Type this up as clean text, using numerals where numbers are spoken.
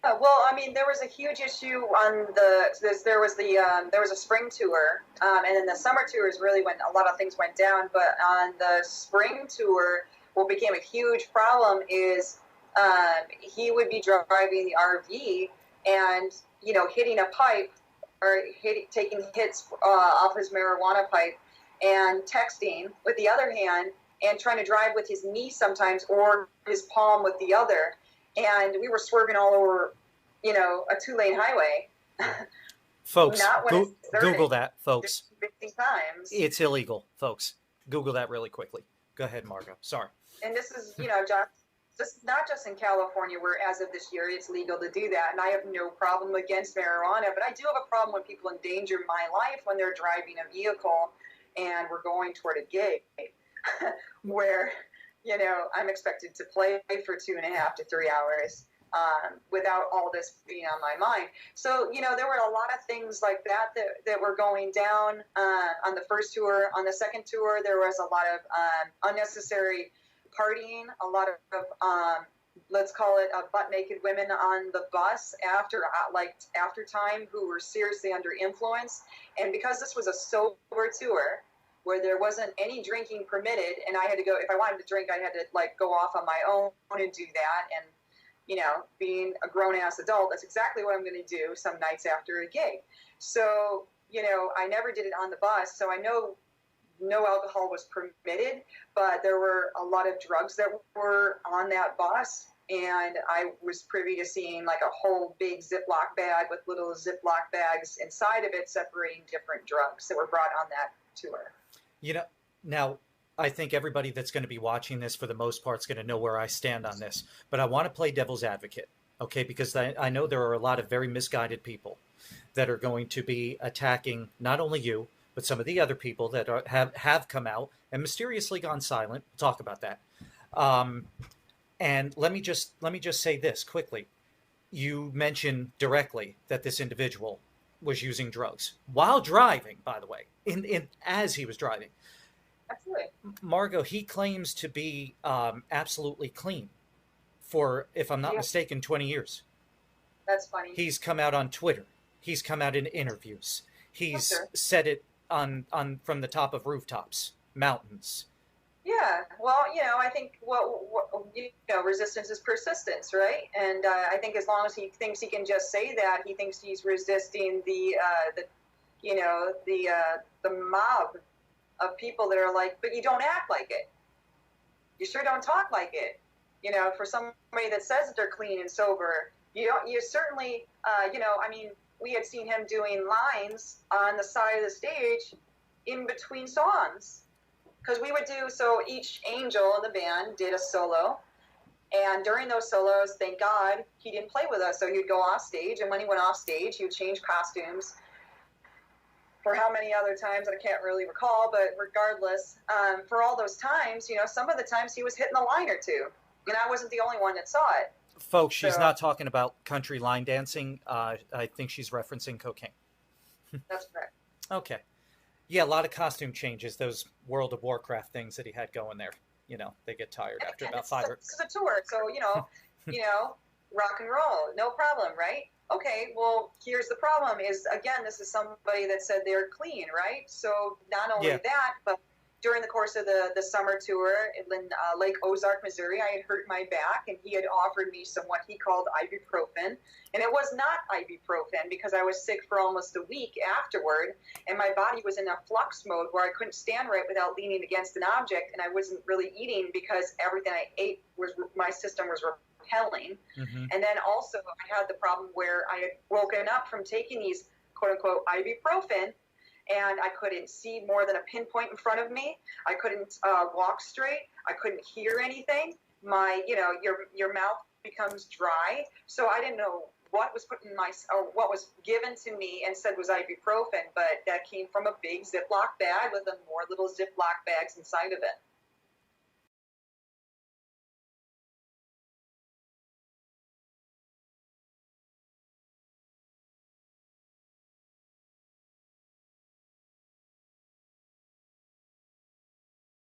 well, I mean, there was a huge issue on there was a spring tour, and then the summer tour is really when a lot of things went down. But on the spring tour, what became a huge problem is he would be driving the RV and hitting a pipe or taking hits off his marijuana pipe and texting with the other hand and trying to drive with his knee sometimes or his palm with the other. And we were swerving all over, a two-lane highway. Folks, Not when it's Google 30, that, folks. 50 times. It's illegal, folks. Google that really quickly. Go ahead, Margot. Sorry. And this is, just not just in California, where as of this year it's legal to do that. And I have no problem against marijuana, but I do have a problem when people endanger my life when they're driving a vehicle and we're going toward a gig where, I'm expected to play for 2.5 to 3 hours without all this being on my mind. So, there were a lot of things like that were going down on the first tour. On the second tour, there was a lot of unnecessary partying, a lot of let's call it butt naked women on the bus after time who were seriously under influence. And because this was a sober tour where there wasn't any drinking permitted, and I had to go, if I wanted to drink, I had to go off on my own and do that. And being a grown ass adult, that's exactly what I'm going to do some nights after a gig. So I never did it on the bus, so I know no alcohol was permitted, but there were a lot of drugs that were on that bus, and I was privy to seeing a whole big Ziploc bag with little Ziploc bags inside of it separating different drugs that were brought on that tour. Now, I think everybody that's going to be watching this for the most part is going to know where I stand on this, but I want to play devil's advocate, okay? Because I know there are a lot of very misguided people that are going to be attacking not only you, but some of the other people that have come out and mysteriously gone silent. We'll talk about that. And let me just say this quickly. You mentioned directly that this individual was using drugs while driving, by the way, as he was driving. Absolutely. Margot, he claims to be absolutely clean for, if I'm not mistaken, 20 years. That's funny. He's come out on Twitter. He's come out in interviews. He's said it on from the top of rooftops, mountains. Yeah, well, I think resistance is persistence, right? And I think as long as he thinks he can just say that, he thinks he's resisting the mob of people that are like, but you don't act like it. You sure don't talk like it. For somebody that says that they're clean and sober, you certainly, we had seen him doing lines on the side of the stage in between songs. Because we would so each angel in the band did a solo. And during those solos, thank God, he didn't play with us. So he'd go off stage. And when he went off stage, he would change costumes. For how many other times, I can't really recall. But regardless, for all those times, some of the times he was hitting a line or two. And I wasn't the only one that saw it. Folks, she's not talking about country line dancing. I think she's referencing cocaine. That's correct. Okay. Yeah, a lot of costume changes, those World of Warcraft things that he had going there. They get tired after about 5 or... It's a tour, so, rock and roll, no problem, right? Okay, well, here's the problem is, again, this is somebody that said they're clean, right? So not only that, but during the course of the summer tour in Lake Ozark, Missouri, I had hurt my back, and he had offered me some what he called ibuprofen. And it was not ibuprofen because I was sick for almost a week afterward, and my body was in a flux mode where I couldn't stand right without leaning against an object, and I wasn't really eating because everything I ate my system was repelling. Mm-hmm. And then also I had the problem where I had woken up from taking these quote-unquote ibuprofen, and I couldn't see more than a pinpoint in front of me. I couldn't walk straight. I couldn't hear anything. My, your mouth becomes dry. So I didn't know what was put in what was given to me and said was ibuprofen, but that came from a big Ziploc bag with more little Ziploc bags inside of it.